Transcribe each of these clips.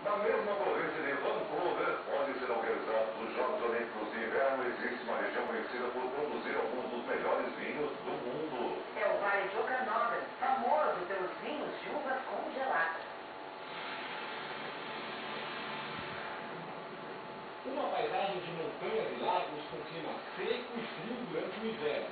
Na mesma província de Vancouver, onde serão realizados os Jogos Olímpicos de Inverno, existe uma região conhecida por produzir alguns dos melhores vinhos do mundo. É o Vale de Okanagan, famoso pelos vinhos de uvas congeladas. Uma paisagem de montanhas e lagos com clima seco e frio durante o inverno.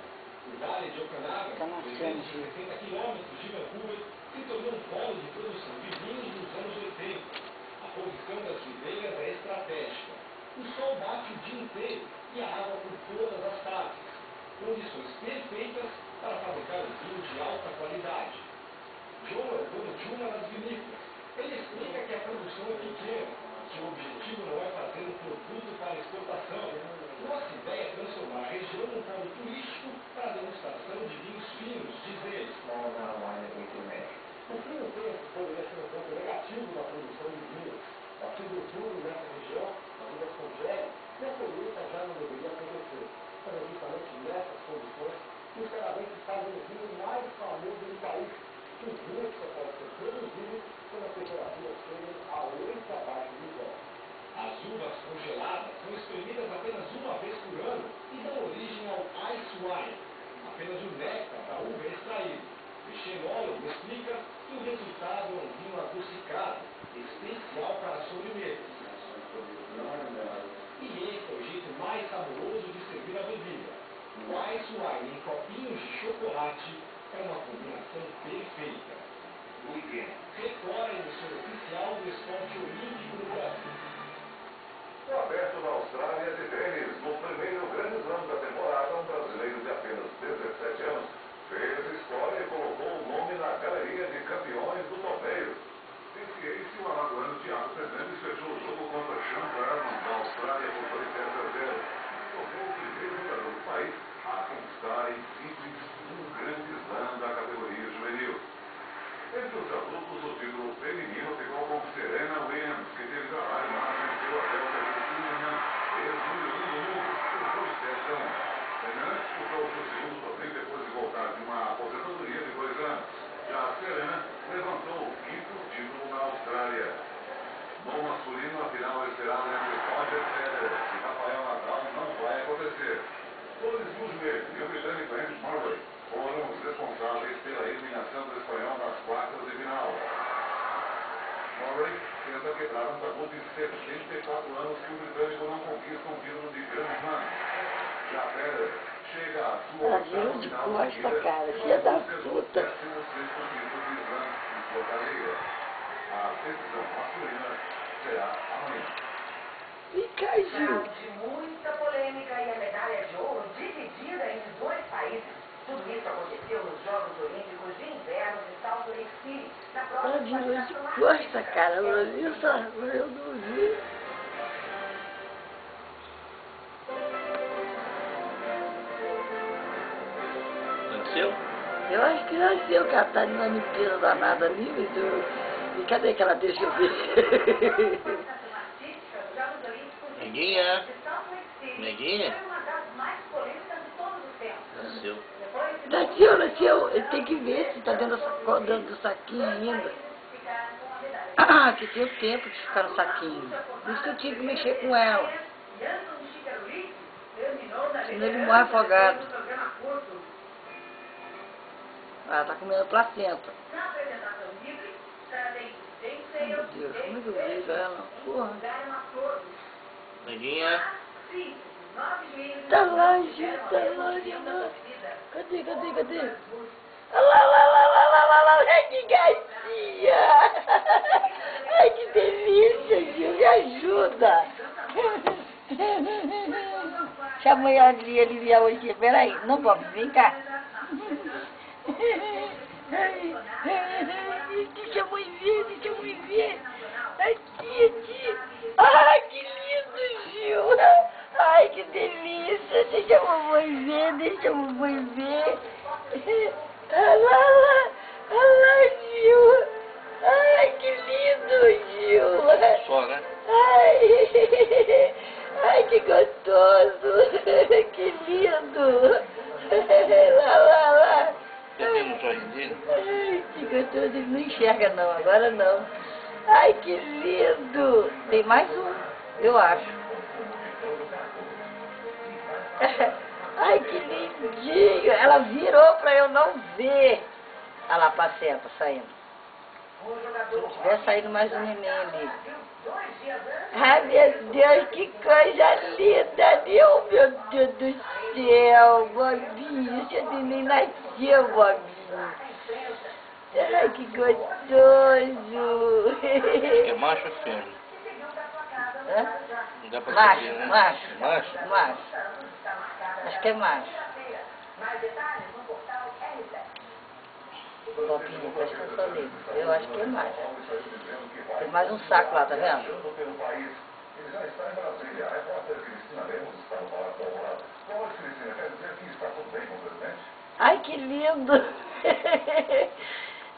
O Vale de Okanagan, 360 quilômetros de Vancouver, se tornou um polo de produção de vinhos nos anos 80. A posição das videiras é estratégica. O sol bate o dia inteiro e a água por todas as partes. Condições perfeitas para fabricar um vinho de alta qualidade. João é o dono de uma das vinícolas. Ele explica que a produção é pequena, que o objetivo não é fazer um produto para exportação. Nossa ideia é transformar a região num polo turístico para a degustação de vinhos finos, diz ele. O frio intenso poderia ser um ponto negativo na produção de vinhos. A temperatura nessa região, as uvas congelam, e a colheita já não deveria acontecer. São justamente nessas condições que os canadenses fazem o vinho mais famoso do país. O vinho só pode ser produzido quando as temperaturas chegam a 8 abaixo de zero. As uvas congeladas são espremidas apenas uma vez por ano e dão origem ao ice wine. Apenas o néctar da uva é extraído. O xenólogo explica que o resultado é um vinho adocicado, especial para sobremesas. E esse é o jeito mais saboroso de servir a bebida. O ice wine em copinhos de chocolate é uma combinação perfeita. Record, a emissora oficial do esporte olímpico do Brasil. O Aberto da Austrália de tênis, no primeiro grande slam da temporada, um brasileiro de apenas 17 anos fez história e colocou o nome na galeria de campeões do torneio. Desse ace, o alagoano Thiago Fernandes fechou o jogo contra Sean Brahman da Austrália por 2-0. Tornou o primeiro jogador do país a conquistar em simples um grande slam da categoria juvenil. Entre os adultos, o título feminino ficou com Serena Williams, que teve trabalho, mas venceu a Bélgica de Tillerman, ex-número 1 do mundo, por 2-1. Fernandes disputou o seu segundo torneio depois de voltar de uma aposentadoria de 2 anos. Já a Serena levantou o 5º título na Austrália. No masculino, a final é esperada entre Roger Federer e Rafael Nadal não vai acontecer. Dois Musgrave e o britânico Andy Murray foram os responsáveis pela eliminação do espanhol nas quartas de final. Murray tenta quebrar um tabu de 74 anos que o britânico não conquista um título de Grand Slam. Já Federer chega à sua oitava final seguida com o seu 16º título de Slam em sua carreira. A decisão masculina será amanhã. De muita polêmica e a medalha de ouro dividida entre 2 países. Tudo isso aconteceu nos Jogos Olímpicos de Inverno de Salt Lake City, na próxima Gosta, cara, eu não vi. Nasceu? Eu acho que nasceu, cara, tá na mentira danada ali, mas e cadê que ela deixa eu ver? Neguinha? Neguinha? Nasceu. Nasceu. Ele tem que ver se tá dentro do saquinho ainda. Que tem o tempo de ficar no saquinho. Por isso que eu tive que mexer com ela. Senão ele morre afogado. Ela tá comendo placenta. Meu Deus, como é que eu vejo ela? Porra. Neguinha? Tá longe. Cadê? Olha lá, ai que gatinha! Ai que delícia, Gil, me ajuda! Chama a Lívia hoje, peraí, não pode, vem cá. Deixa eu ver. Aqui. Ai, que lindo, Gil! Ai, que delícia! Deixa a mamãe ver. Olha lá, Gil! Ai, que lindo, Gil! Só, né? Ai, que gostoso! Que lindo! Lá. Você tem um sorrisinho? Ai, que gostoso! Ele não enxerga, não. Agora não. Ai, que lindo! Tem mais um, eu acho. Ai, que lindinho! Ela virou pra eu não ver. Olha lá a placenta saindo. Se tiver saindo mais um neném ali. Ai, meu Deus, que coisa linda! Oh, meu Deus do céu, Bobinho! Seu neném nasceu, Bobinho! Ai, que gostoso! É macho ou fêmea? Hã? Não dá pra Macho, saber, né? macho. Macho? Macho. Acho que é macho. Bobinho, presta atenção nele. Eu acho que é macho. Tem mais um saco lá, tá vendo? Ai, que lindo!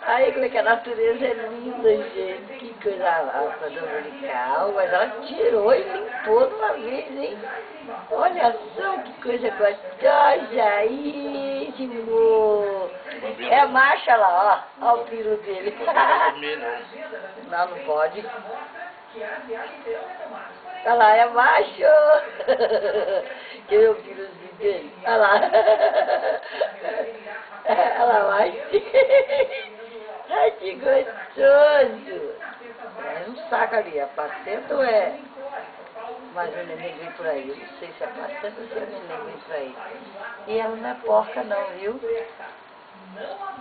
Ai, como é que a natureza é linda, gente. Que coisa alta, dominical. Mas ela tirou e limpou de uma vez, hein? Olha só que coisa gostosa. Íssimo. É macho, olha lá, ó. Olha o peru dele. Não pode comer, não. Não, não pode. Olha lá, é macho. Quer ver o piruzinho dele? Olha lá. Olha lá, macho. Ai, que gostoso. É um saco ali, a placenta ou é... Mas o neném vem por aí. Eu não sei se é a placenta ou se é o neném vem por aí. E ela não é porca não, viu? Ela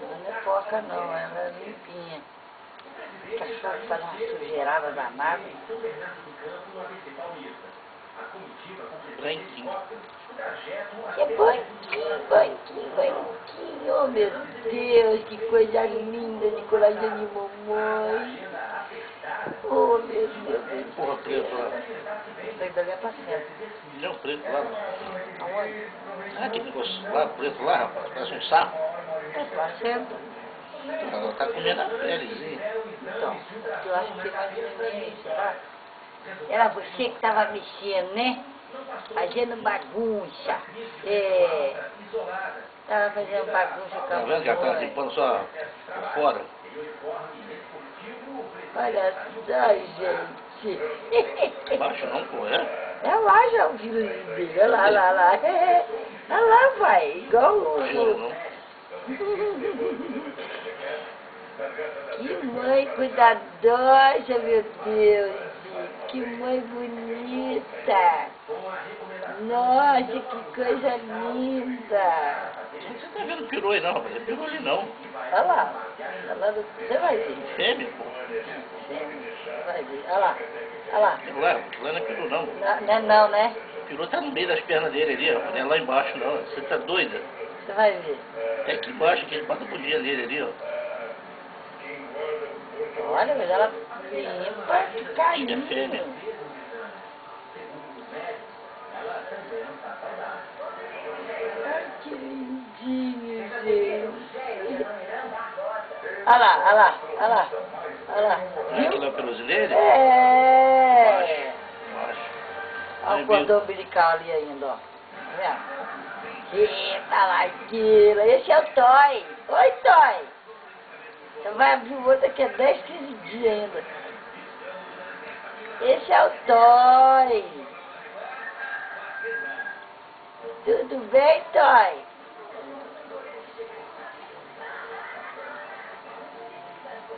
não é porca não, ela é limpinha. O cachorro faz uma sujeirada danada. Branquinho. Que banquinho, banquinho, banquinho. Oh, meu Deus, que coisa linda de coração de mamãe. Oh, meu Deus. Porra, preto lá. Isso aí dali é placenta. Não, preto lá. Aonde? Ah, que negócio lá, preto lá, rapaz. Parece um sapo. É placenta. Ela tá comendo a pelezinha. Então, eu acho que tem mais neném, tá? Era você que estava mexendo, né? Fazendo bagunça. É. Tava fazendo bagunça com Tá a vendo que ela tá mamãe. limpando só por fora? Olha só, gente. Baixo não, pô, é? É lá já o filhozinho dele. Olha lá, olha lá. Olha lá, vai. Igual Cheiro o... não. Que mãe cuidadosa, meu Deus. Que mãe bonita. Nossa, que coisa linda. Você tá vendo peru aí não, rapaz. É peru ali não. Olha lá. Você vai ver. Fêmea, pô. Você vai ver. Olha lá. Olha lá. Peru lá não é peru não. Não é não, né? O peru tá no meio das pernas dele ali, ó. Não é lá embaixo não. Você tá doida? Você vai ver. É aqui embaixo que a gente bota a bundinha dele ali, ó. Olha, mas ela limpa de carinho. É fêmea. Ai, que lindinho, gente. Olha lá, olha lá, olha lá. Olha lá. Viu? Aquilo é o peruzinho dele? É. Macho. Olha o cordão umbilical ali ainda, ó. Tá vendo? Eita lá, aquilo. Esse é o Toy. Oi, Toy. Você vai abrir o outro daqui a 10, 15 dias ainda. Esse é o Toy. Tudo bem, Toy?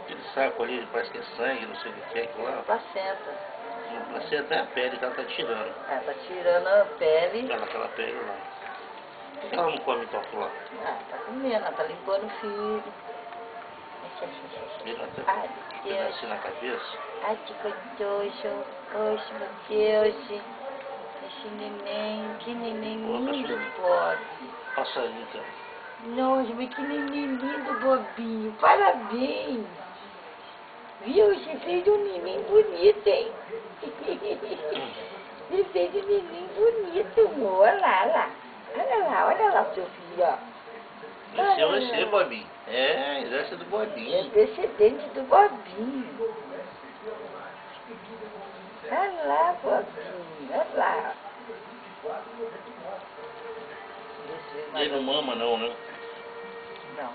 Aquele saco ali, parece que é sangue, não sei o que é aquilo lá. Placenta. Não placenta é a pele que ela tá tirando. É, tá tirando a pele. Aquela pele lá. Por que ela não come então aquilo lá? Ah, tá comendo, ela tá limpando o filho. Ele até Ai, Deus. assim na cabeça. Ai, que gostoso. Oxe, meu Deus. Esse neném, que neném Pô, lindo, cachorro. Bob. Passarinho, cara. Nossa, mas que neném lindo, Bobinho. Parabéns. Viu? Você fez um neném bonito, hein? Você fez um neném bonito, amor. Olha lá, olha lá. Olha lá, seu filho, ó. Esse é você, Bobinho. É, herança do É Bobinho. descendente do Bobinho. Olha lá, Bobinho. Olha lá. Ele não mama não, né? Não,